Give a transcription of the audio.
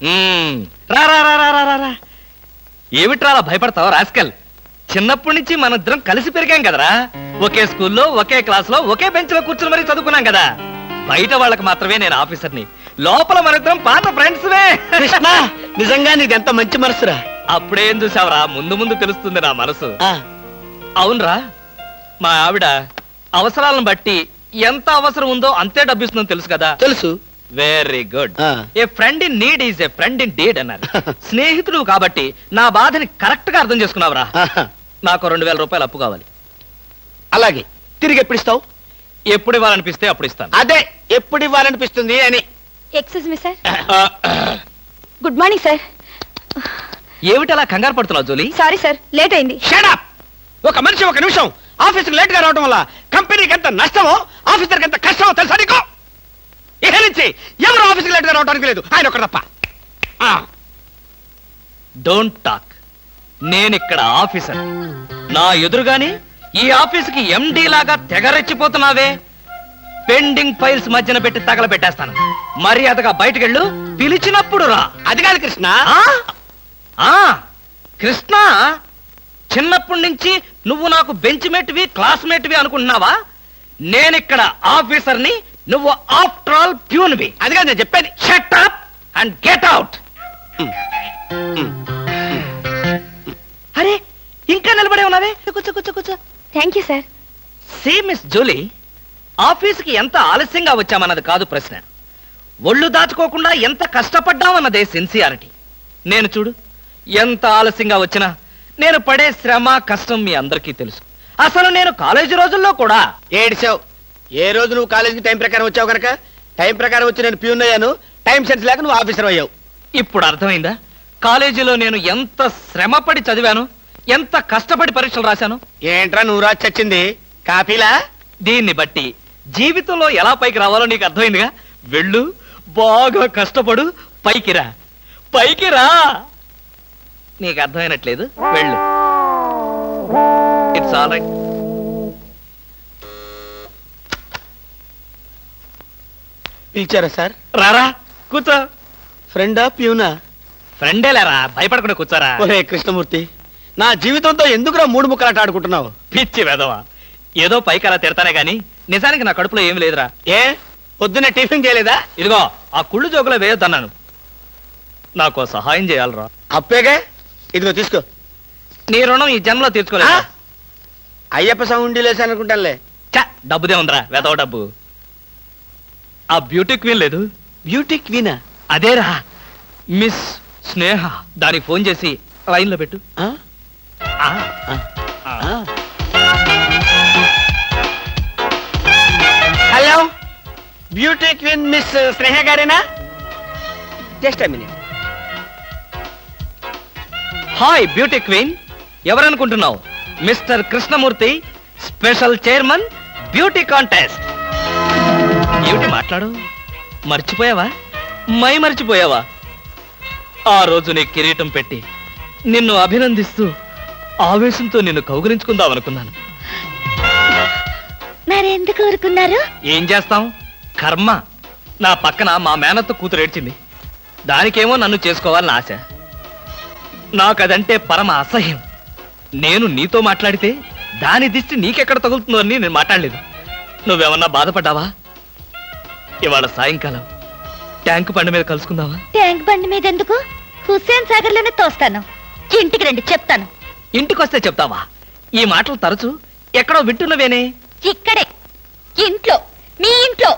రా రా రా రా రా రా. ఏమిట్రా అలా భయపడతావు రాస్కల్? చిన్నప్పటి నుంచి మనిద్దరం కలిసి పెరిగాం కదరా. ఒకే స్కూల్లో ఒకే క్లాస్ లో ఒకే బెంచ్ లో కూర్చుని మరీ చదువుకున్నాం కదా. బయట వాళ్ళకి మాత్రమే నేను ఆఫీసర్ని, లోపల మనిద్దరం పాత ఫ్రెండ్స్. కృష్ణ, నిజంగా నీది ఎంత మంచి మనసురా. అప్పుడేం చూసావురా, ముందు ముందు తెలుస్తుంది నా మనసు. అవునరా, మా ఆవిడ అవసరాలను బట్టి ఎంత అవసరం ఉందో అంతే డబ్బిస్తుందని తెలుసు కదా. తెలుసు. Very good. A friend in need is a friend in deed అన్నారు. స్నేహితుడు కాబట్టి నా బాధని కరెక్ట్ గా అర్థం చేసుకున్నావురా. నాకు 2000 రూపాయలు అప్పు కావాలి. అలాగే, తిరిగి ఎప్పుడు ఇస్తావు? ఎప్పుడు ఇవ్వాలనిపిస్తే అప్పుడు ఇస్తాను. అదే, ఎప్పుడు ఇవ్వాలనిపిస్తుంది అని. Excuse me sir. Good morning sir. ఏమిటి అలా కంగారు పడుతున్నావు జోలీ? సారీ సార్, లేట్ అయింది. Shut up. ఒక మనిషి ఒక నిమిషం ఆఫీసుకు లేట్ గా రావడం వల్ల కంపెనీకి ఎంత నష్టమో ఆఫీసర్కి ఎంత కష్టమో తెలుసా నీకు? ఇక నుంచి ఎవరు ఆఫీసుకు లేట్ గా రావడానికి లేదు, ఆయన ఒకరు తప్ప. Don't talk. నేనిక్కడ ఆఫీసర్. నా ఎదురుగానే ఈ ఆఫీసుకి ఎండి లాగా తెగరెచ్చిపోతున్నావే. పెండింగ్ ఫైల్స్ మధ్యన పెట్టి తగలబెట్టేస్తాను. మర్యాదగా బయటకెళ్ళు, పిలిచినప్పుడు రా. అది కాదు కృష్ణ. కృష్ణ, చిన్నప్పటి నుంచి నువ్వు నాకు బెంచ్ మేట్వి క్లాస్మేట్వి అనుకుంటున్నావా? నేనిక్కడ ఆఫీసర్ని, నువ్వు ఆఫ్టర్ ఆల్ ప్యూన్వి. అది కాదు నేను చెప్పేది. Shut up and get out. అరే, ఇంకా నిలబడే ఉన్నావే? కూర్చో కూర్చో కూర్చో. Thank you sir. See miss Julie, ఆఫీస్కి ఎంత ఆలస్యంగా వచ్చామన్నది కాదు ప్రశ్న. ఒళ్ళు దాచుకోకుండా ఎంత కష్టపడ్డామన్నదే సిన్సియారిటీ. నేను చూడు, ఎంత ఆలస్యంగా వచ్చినా నేను పడే శ్రమ కష్టం మీ అందరికీ తెలుసు. అసలు నేను కాలేజీ రోజుల్లో కూడా ఏడ్చావు. ఏ రోజు నువ్వు కాలేజీకి టైం ప్రకారం వచ్చావు కనుక టైం ప్రకారం వచ్చి నేను ప్యూన్ అయ్యాను. టైం సెన్స్ లేక నువ్వు ఆఫీసర్ అయ్యావు. ఇప్పుడు అర్థమైందా కాలేజీలో నేను ఎంత శ్రమపడి చదివాను, ఎంత కష్టపడి పరీక్షలు రాశాను? ఏంట్రా నువ్వు రాసి చచ్చింది? కాపీలా? దీన్ని బట్టి జీవితంలో ఎలా పైకి రావాలో నీకు అర్థమైందిగా. వెళ్ళు, బాగా కష్టపడు, పైకి రా. పైకి రా. నీకు అర్థమైనట్లేదు, వెళ్ళు. It's all right. పిలిచారా సార్? రారా, కూర్చో. ఫ్రెండా ప్యూనా? ఫ్రెండేలేరా, భయపడకుండా కూర్చోరా. ఒరే కృష్ణమూర్తి, నా జీవితంతో ఎందుకురా మూడు ముక్కలాట ఆడుకుంటున్నావు? పిచ్చి వెదవా, ఏదో పైకి అలా తిడతానే గాని నిజానికి నా కడుపులో ఏమి లేదురా. ఏ పొద్దున్నే టిఫిన్ చేయలేదా? ఇదిగో ఆ కుళ్ళు జోకులో వేయొద్దన్నాను. నాకు సహాయం చేయాలరా. అప్పేగా, ఇదిగో తీసుకో. నీ రుణం ఈ జన్మలో తీర్చుకోలేదు. అయ్యప్ప సౌండి లేసానుకుంటానులే. డబ్బుదే ఉందిరా, వెదవ డబ్బు. ఆ బ్యూటీ క్వీన్ లేదు? బ్యూటీ క్వీనా? అదేరా, మిస్ స్నేహ. దానికి ఫోన్ చేసి లైన్ లో పెట్టు. Hello, beauty queen miss Sneha గారేనా? Just a minute. Hi beauty queen, ఎవరనుకుంటున్నావు? Mister Krishnamurthy, special chairman, beauty contest. ఏమిటి మాట్లాడు? మర్చిపోయావా? మర్చిపోయావా? ఆ రోజు నీ కిరీటం పెట్టి నిన్ను అభినందిస్తూ ఆవేశంతో నిన్ను కౌగిలించుకుందాం అనుకున్నాను. మరెందుకు ఊరుకున్నారు? ఏం చేస్తాం, కర్మ. నా పక్కన మా మేనత్త కూతురు ఏడ్చింది. దానికేమో నన్ను చేసుకోవాలని ఆశ. నాకదంటే పరమ అసహ్యం. నేను నీతో మాట్లాడితే దాని దిష్టి నీకెక్కడ తగులుతుందో అని నేను మాట్లాడలేదు. నువ్వేమన్నా బాధపడ్డావా? ఇవాళ సాయంకాలం ట్యాంకు బండి మీద కలుసుకుందావా? ట్యాంక్ బండి మీద ఎందుకు? హుస్సేన్ సాగర్ లోనే తోస్తాను. ఇంటికి రండి, చెప్తాను. ఇంటికొస్తే చెప్తావా? ఈ మాటలు తరచు ఎక్కడో వింటున్నవేనే. ఇక్కడే, ఇంట్లో, మీ ఇంట్లో.